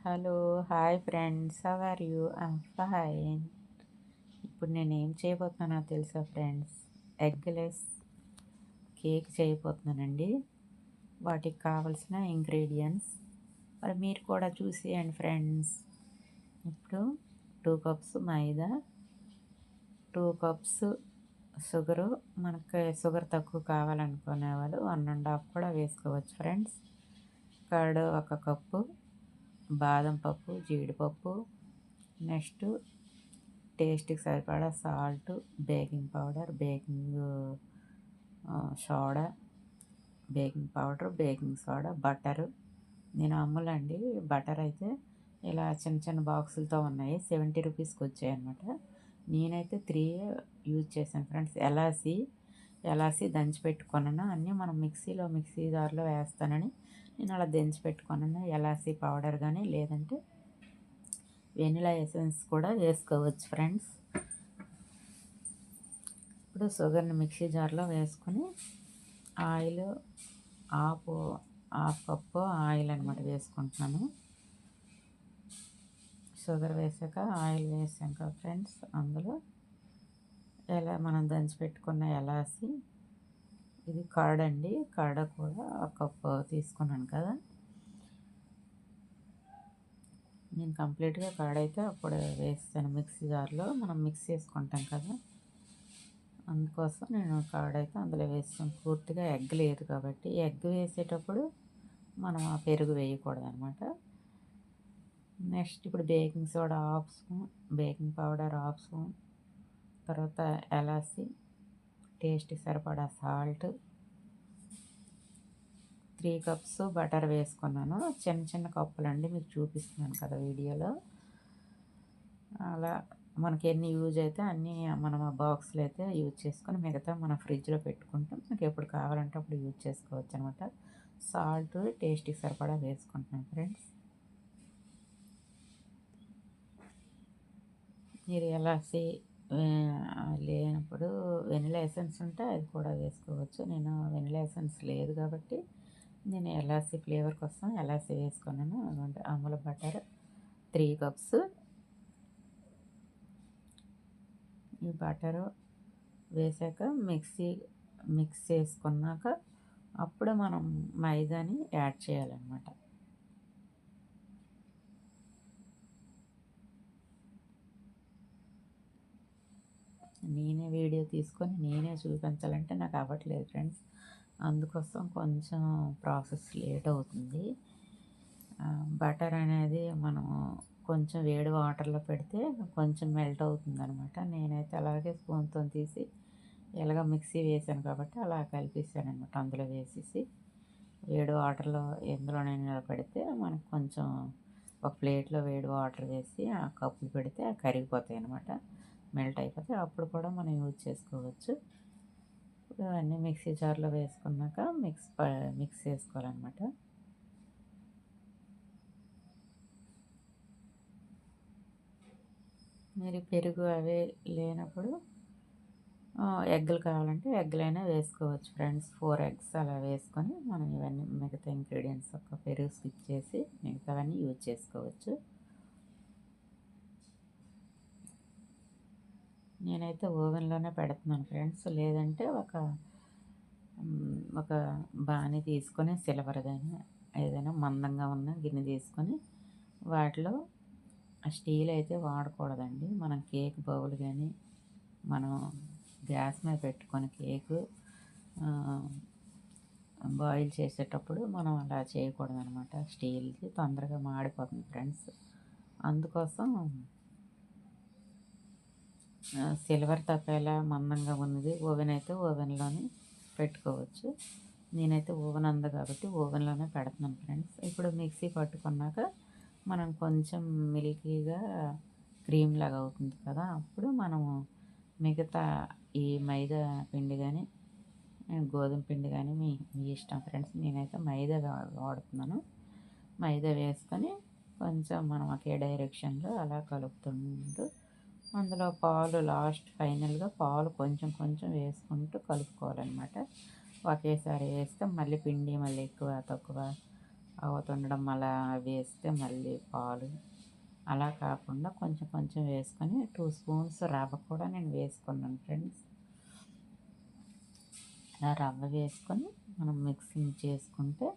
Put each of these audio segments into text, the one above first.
Hello, hi friends. How are you? I'm fine. ఇప్పుడు నేనేం చేయబోతున్నానో తెలుసా ఫ్రెండ్స్? Eggless cake చేయబోతున్నానండి. వాటికి కావలసిన ఇంగ్రీడియంట్స్ మరి మీరు కూడా చూసేయండి ఫ్రెండ్స్. ఇప్పుడు 2 కప్స్ మైదా, 2 కప్స్ షుగరు. మనకి షుగర్ తక్కువ కావాలనుకునే వాళ్ళు 1½ కూడా వేసుకోవచ్చు ఫ్రెండ్స్. కర్డ్ 1 కప్పు, బాదం పప్పు, జీడిపప్పు, నెక్స్ట్ టేస్ట్కి సరిపడా salt, baking powder, soda, baking soda, butter. నేను అమ్ములండి. బటర్ అయితే ఇలా చిన్న చిన్న బాక్సులతో ఉన్నాయి, 70 రూపీస్కి వచ్చాయి అనమాట. నేనైతే 3 యూజ్ చేశాను ఫ్రెండ్స్. ఎలాసి దంచి పెట్టుకున్నాను. అన్నీ మనం మిక్సీ జార్లో వేస్తానని నేను అలా దంచి పెట్టుకున్నాను. ఎలాసి పౌడర్ కానీ లేదంటే వెనిలా ఎసెన్స్ కూడా వేసుకోవచ్చు ఫ్రెండ్స్. ఇప్పుడు షుగర్ని మిక్సీ జార్లో వేసుకొని ఆయిల్ హాఫ్ కప్పు ఆయిల్ అనమాట వేసుకుంటున్నాను. షుగర్ వేసాక ఆయిల్ వేసాక ఫ్రెండ్స్, అందులో మనం దంచి పెట్టుకున్న ఎలాసి, ఇది కర్డ్ అండి. కర్డ్ కూడా 1 కప్పు తీసుకున్నాను కదా. నేను కంప్లీట్గా కర్డ్ అయితే అప్పుడు వేస్తాను మిక్సీ జార్లో, మనం మిక్స్ చేసుకుంటాం కదా, అందుకోసం నేను కర్డ్ అయితే అందులో వేస్తాను. పూర్తిగా ఎగ్ లేదు కాబట్టి ఎగ్ వేసేటప్పుడు మనం ఆ పెరుగు వేయకూడదు అనమాట. నెక్స్ట్ ఇప్పుడు baking soda 1/2 spoon, baking powder 1/2 spoon, తర్వాత ఎలాచి, టేస్ట్కి సరిపడా సాల్ట్, 3 కప్స్ బటర్ వేసుకున్నాను. చిన్న చిన్న కప్పులు అండి, మీకు చూపిస్తున్నాను కదా వీడియోలో. అలా మనకి ఎన్ని యూజ్ అయితే అన్నీ మనం ఆ బాక్స్లో అయితే యూజ్ చేసుకొని మిగతా మనం ఫ్రిడ్జ్లో పెట్టుకుంటాం. మనకి ఎప్పుడు కావాలంటే అప్పుడు యూజ్ చేసుకోవచ్చు అనమాట. సాల్ట్ టేస్ట్కి సరిపడా వేసుకుంటున్నాను ఫ్రెండ్స్. మీరు ఎలాచి లేనప్పుడు వెనిలా ఎసెన్స్ ఉంటే అది కూడా వేసుకోవచ్చు. నేను వెనిలా ఎసెన్స్ లేదు కాబట్టి నేను ఎలాచి ఫ్లేవర్ కోసం ఎలాచి వేసుకున్నాను. అంటే అమూల్ బటర్ 3 కప్స్. ఈ బటరు వేసాక మిక్స్ చేసుకున్నాక అప్పుడు మనం మైదాని యాడ్ చేయాలన్నమాట. నేనే వీడియో తీసుకొని నేనే చూపించాలంటే నాకు అవ్వట్లేదు ఫ్రెండ్స్. అందుకోసం కొంచెం ప్రాసెస్ లేట్ అవుతుంది. బటర్ అనేది మనం కొంచెం వేడి వాటర్లో పెడితే కొంచెం మెల్ట్ అవుతుంది అనమాట. నేనైతే అలాగే స్పూన్తో తీసి ఎలాగ మిక్సీ వేసాను కాబట్టి అలా కలిపేసాను అనమాట. అందులో వేసేసి వేడి వాటర్లో ఎందులోనైనా పెడితే మనకు కొంచెం ఒక ప్లేట్లో వేడి వాటర్ వేసి ఆ కప్పులు పెడితే కరిగిపోతాయి అనమాట, మెల్ట్ అయిపోతాయి. అప్పుడు కూడా మనం యూజ్ చేసుకోవచ్చు. ఇప్పుడు అన్నీ మిక్సీ జార్లో వేసుకున్నాక మిక్స్ చేసుకోవాలన్నమాట. మీరు పెరుగు అవి లేనప్పుడు ఎగ్గులు కావాలంటే ఎగ్గులైనా వేసుకోవచ్చు ఫ్రెండ్స్. 4 ఎగ్స్ అలా వేసుకొని మనం ఇవన్నీ మిగతా ఇంగ్రీడియంట్స్ ఒక పెరుగు స్కిప్ చేసి మిగతావన్నీ యూజ్ చేసుకోవచ్చు. నేనైతే ఓవెన్లోనే పెడుతున్నాను ఫ్రెండ్స్. లేదంటే ఒక బాణీ తీసుకొని సిల్వర్దైనా ఏదైనా మందంగా ఉన్న గిన్నె తీసుకొని వాటిలో స్టీల్ అయితే వాడకూడదండి. మనం కేక్ బౌల్ కానీ మనం గ్యాస్ మీద పెట్టుకొని కేకు బాయిల్ చేసేటప్పుడు మనం అలా చేయకూడదు అనమాట. స్టీల్ది తొందరగా మాడిపోతుంది ఫ్రెండ్స్. అందుకోసం సిల్వర్ తప్పేలా మందంగా ఉన్నది ఓవెన్ అయితే ఓవెన్లోనే పెట్టుకోవచ్చు. నేనైతే ఓవెన్ ఉంది కాబట్టి ఓవెన్లోనే పెడుతున్నాను ఫ్రెండ్స్. ఇప్పుడు మిక్సీ పట్టుకున్నాక మనం కొంచెం మిల్కీగా క్రీమ్ లాగా అవుతుంది కదా, అప్పుడు మనము మిగతా ఈ మైదా పిండి కానీ గోధుమ పిండి కానీ మీ ఇష్టం ఫ్రెండ్స్. నేనైతే మైదా వాడుతున్నాను. మైదా వేసుకొని కొంచెం మనం ఒకే డైరెక్షన్లో అలా కలుపుతుంటూ అందులో పాలు ఫైనల్గా పాలు కొంచెం కొంచెం వేసుకుంటూ కలుపుకోవాలన్నమాట. ఒకేసారి వేస్తే మళ్ళీ పిండి మళ్ళీ ఎక్కువ తక్కువ అవుతుండడం అలా వేస్తే మళ్ళీ పాలు అలా కాకుండా కొంచెం కొంచెం వేసుకొని 2 స్పూన్స్ రవ్వ కూడా నేను వేసుకున్నాను ఫ్రెండ్స్. ఇలా రవ్వ వేసుకొని మనం మిక్సింగ్ చేసుకుంటే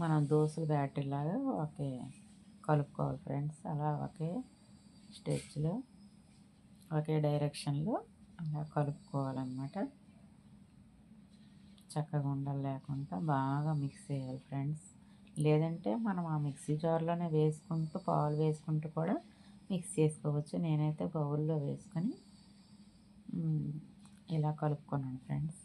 మనం దోశల బ్యాటరీలాగా కలుపుకోవాలి ఫ్రెండ్స్. అలా ఒకే స్టెచ్లో ఒకే డైరెక్షన్లో అలా కలుపుకోవాలన్నమాట. చక్కగా ఉండలు లేకుండా బాగా మిక్స్ చేయాలి ఫ్రెండ్స్. లేదంటే మనం ఆ మిక్సీ జార్లోనే వేసుకుంటూ పాలు వేసుకుంటూ కూడా మిక్స్ చేసుకోవచ్చు. నేనైతే బౌల్లో వేసుకొని ఇలా కలుపుకున్నాను ఫ్రెండ్స్.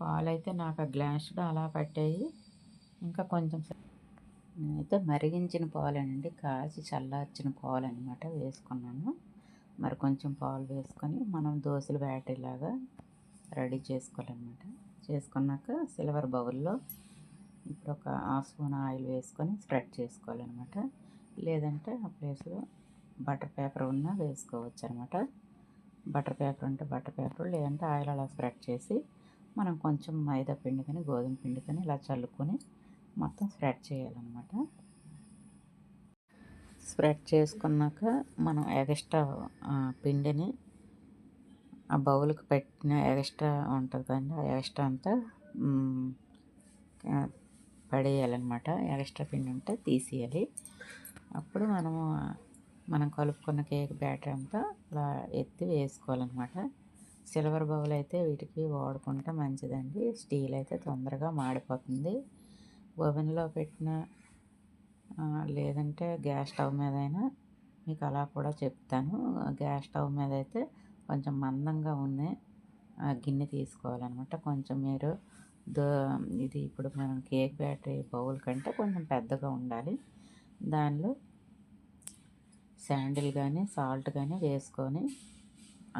పాలైతే నాకు ఆ గ్లాసులో అలా పట్టాయి. ఇంకా కొంచెం నేనైతే మరిగించిన పాలేనండి, కాచి చల్లార్చిన పాలు అనమాట వేసుకున్నాను. మరి కొంచెం పాలు వేసుకొని మనం దోశల బ్యాటరీలాగా రెడీ చేసుకోవాలన్నమాట. చేసుకున్నాక సిల్వర్ బౌల్లో ఇప్పుడు ఒక హాఫ్ స్పూన్ ఆయిల్ వేసుకొని స్ప్రెడ్ చేసుకోవాలన్నమాట. లేదంటే ఆ ప్లేస్లో బటర్ పేపర్ ఉన్నా వేసుకోవచ్చు అనమాట. బటర్ పేపర్ ఉంటే బటర్ పేపర్, లేదంటే ఆయిల్ అలా స్ప్రెడ్ చేసి మనం కొంచెం మైదా పిండి కానీ గోధుమ పిండి కానీ ఇలా చల్లుకొని మొత్తం స్ప్రెడ్ చేయాలన్నమాట. స్ప్రెడ్ చేసుకున్నాక మనం ఎక్స్ట్రా పిండిని ఆ బౌల్కి పెట్టిన ఎక్స్ట్రా ఉంటుంది కదండి, ఆ ఎక్స్ట్రా అంతా పడేయాలన్నమాట. ఎక్స్ట్రా పిండి ఉంటే తీసేయాలి. అప్పుడు మనం కలుపుకున్న కేక్ బ్యాటర్ అంతా అలా ఎత్తి వేసుకోవాలన్నమాట. సిల్వర్ బౌల్ అయితే వీటికి వాడుకుంటే మంచిదండి. స్టీల్ అయితే తొందరగా మాడిపోతుంది. ఓవెన్లో పెట్టిన లేదంటే గ్యాస్ స్టవ్ మీద అయినా మీకు అలా కూడా చెప్తాను. గ్యాస్ స్టవ్ మీద అయితే కొంచెం మందంగా ఉంది గిన్నె తీసుకోవాలన్నమాట. కొంచెం మీరు ఇది ఇప్పుడు మనం కేక్ బ్యాటరీ బౌల్ కంటే కొంచెం పెద్దగా ఉండాలి. దానిలో శాండిల్ కానీ సాల్ట్ కానీ వేసుకొని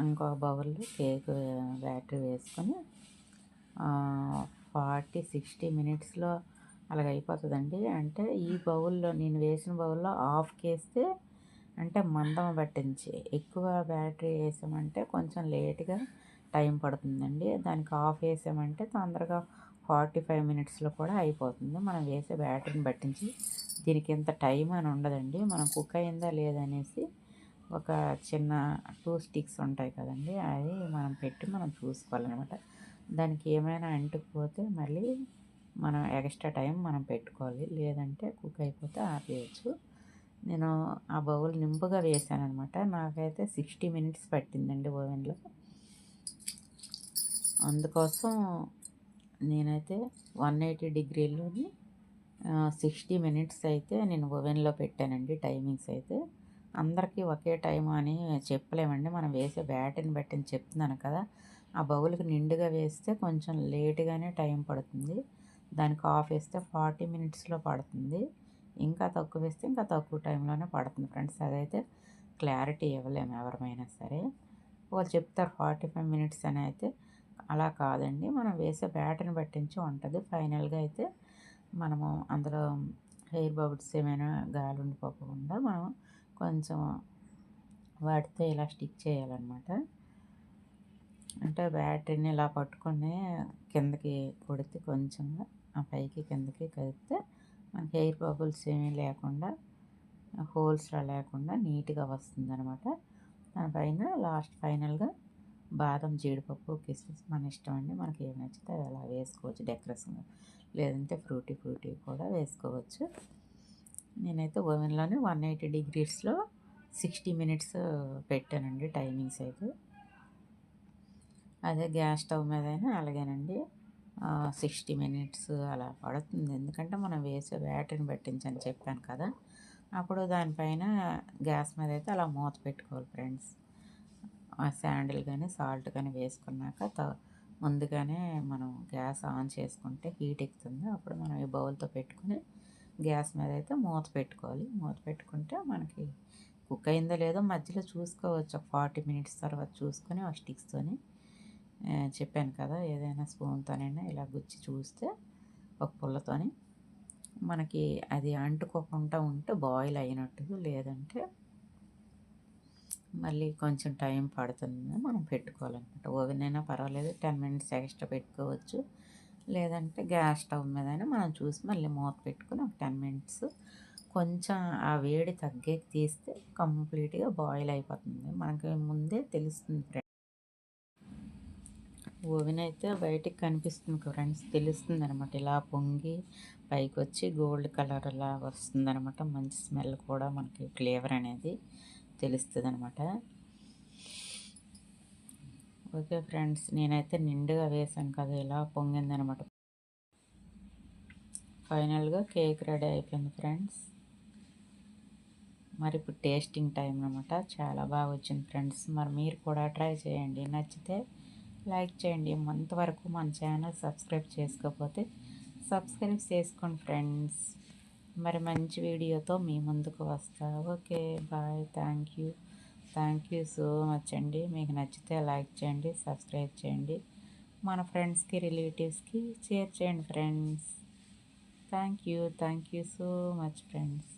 ఇంకో బౌల్లో కేక్ బ్యాటరీ వేసుకొని 40-60 మినిట్స్లో అలాగ అయిపోతుందండి. అంటే ఈ బౌల్లో నేను వేసిన బౌల్లో హాఫ్ వేస్తే అంటే మందం పట్టించి, ఎక్కువ బ్యాటరీ వేసామంటే కొంచెం లేట్గా టైం పడుతుందండి. దానికి హాఫ్ వేసామంటే తొందరగా 45 మినిట్స్లో కూడా అయిపోతుంది. మనం వేసే బ్యాటరీని పట్టించి దీనికి ఇంత టైం అని ఉండదండి. మనం కుక్ అయిందా లేదనేసి ఒక చిన్న 2 స్టిక్స్ ఉంటాయి కదండి, అది మనం పెట్టి మనం చూసుకోవాలన్నమాట. దానికి ఏమైనా అంటుకుపోతే మళ్ళీ మనం ఎక్స్ట్రా టైం మనం పెట్టుకోవాలి, లేదంటే కుక్ అయిపోతే ఆపేయచ్చు. నేను ఆ బౌల్ నింపుగా వేసాను అనమాట. నాకైతే 60 మినిట్స్ పట్టిందండి ఓవెన్లో. అందుకోసం నేనైతే 180 డిగ్రీలోని 60 మినిట్స్ అయితే నేను ఓవెన్లో పెట్టానండి. టైమింగ్స్ అయితే అందరికీ ఒకే టైం అని చెప్పలేమండి. మనం వేసే బ్యాటర్ని బట్టి చెప్తున్నాను కదా. ఆ బౌల్కి నిండుగా వేస్తే కొంచెం లేటుగానే టైం పడుతుంది. దానికి హాఫ్ వేస్తే 40 మినిట్స్లో పడుతుంది. ఇంకా తక్కువ వేస్తే ఇంకా తక్కువ టైంలోనే పడుతుంది ఫ్రెండ్స్. అదైతే క్లారిటీ ఇవ్వలేము ఎవరమైనా సరే. వాళ్ళు చెప్తారు 45 మినిట్స్ అని, అయితే అలా కాదండి. మనం వేసే బ్యాటర్ని పట్టించి ఉంటుంది. ఫైనల్గా అయితే మనము అందులో హెయిర్ బబుల్స్ ఏమైనా గాలి ఉండిపోకుండా మనం కొంచెం వాటితో ఇలా స్టిక్ చేయాలన్నమాట. అంటే బ్యాటరీని ఇలా పట్టుకొని కిందకి కొడితే కొంచెంగా ఆ పైకి కిందకి కదిపితే మనకి హెయిర్ బబుల్స్ ఏమీ లేకుండా, హోల్స్లా లేకుండా నీట్గా వస్తుంది అనమాట. దానిపైన ఫైనల్గా బాదం, జీడిపప్పు, కిస్మిస్ మన ఇష్టం అండి. మనకి ఏమి నచ్చితే అలా వేసుకోవచ్చు డెకరేషన్, లేదంటే ఫ్రూటీ కూడా వేసుకోవచ్చు. నేనైతే ఓవెన్లోనే 180 డిగ్రీస్లో 60 మినిట్స్ పెట్టానండి టైమింగ్స్ అయితే. అదే గ్యాస్ స్టవ్ మీద అయినా అలాగేనండి 60 మినిట్స్ అలా పడుతుంది. ఎందుకంటే మనం వేసే బ్యాటరీని పట్టించని చెప్పాను కదా. అప్పుడు దానిపైన గ్యాస్ మీద అయితే అలా మూత పెట్టుకోవాలి ఫ్రెండ్స్. శాండిల్ కానీ సాల్ట్ కానీ వేసుకున్నాక ముందుగానే మనం గ్యాస్ ఆన్ చేసుకుంటే హీట్ ఎక్కుతుంది. అప్పుడు మనం ఈ బౌల్తో పెట్టుకుని గ్యాస్ మీద అయితే మూత పెట్టుకోవాలి. మూత పెట్టుకుంటే మనకి కుక్ అయిందో లేదో మధ్యలో చూసుకోవచ్చు. ఒక 40 మినిట్స్ తర్వాత చూసుకొని ఆ స్టిక్స్తోని చెప్పాను కదా, ఏదైనా స్పూన్తోనైనా ఇలా గుచ్చి చూస్తే ఒక పుల్లతోని మనకి అది అంటుకోకుండా ఉంటే బాయిల్ అయినట్టు, లేదంటే మళ్ళీ కొంచెం టైం పడుతుంది. మనం పెట్టుకోవాలన్నమాట. ఓవెన్ అయినా పర్వాలేదు, 10 మినిట్స్ ఎక్స్ట్రా పెట్టుకోవచ్చు. లేదంటే గ్యాస్ స్టవ్ మీదైనా మనం చూసి మళ్ళీ మూత పెట్టుకుని ఒక 10 మినిట్స్ కొంచెం ఆ వేడి తగ్గేకి తీస్తే కంప్లీట్గా బాయిల్ అయిపోతుంది. మనకి ముందే తెలుస్తుంది ఫ్రెండ్స్. ఓవెన్ అయితే బయటికి కనిపిస్తుంది ఫ్రెండ్స్, తెలుస్తుంది అనమాట. ఇలా పొంగి పైకి వచ్చి గోల్డ్ కలర్ అలా వస్తుంది అనమాట. మంచి స్మెల్ కూడా మనకి ఫ్లేవర్ అనేది తెలుస్తుంది అనమాట. ఓకే ఫ్రెండ్స్, నేనైతే నిండుగా వేసాను కదా, ఇలా పొంగిందనమాట. ఫైనల్గా కేక్ రెడీ అయిపోయింది ఫ్రెండ్స్. మరి ఇప్పుడు టేస్టింగ్ టైం అనమాట. చాలా బాగా వచ్చింది ఫ్రెండ్స్. మరి మీరు కూడా ట్రై చేయండి. నచ్చితే లైక్ చేయండి. అంతవరకు మన ఛానల్ సబ్స్క్రైబ్ చేసుకోకపోతే సబ్స్క్రైబ్ చేసుకోండి ఫ్రెండ్స్. మరి మంచి వీడియోతో మీ ముందుకు వస్తా. Okay bye. Thank you so much అండి. మీకు నచ్చితే లైక్ చేయండి, సబ్స్క్రైబ్ చేయండి, మన ఫ్రెండ్స్కి రిలేటివ్స్కి షేర్ చేయండి friends. Thank you so much friends.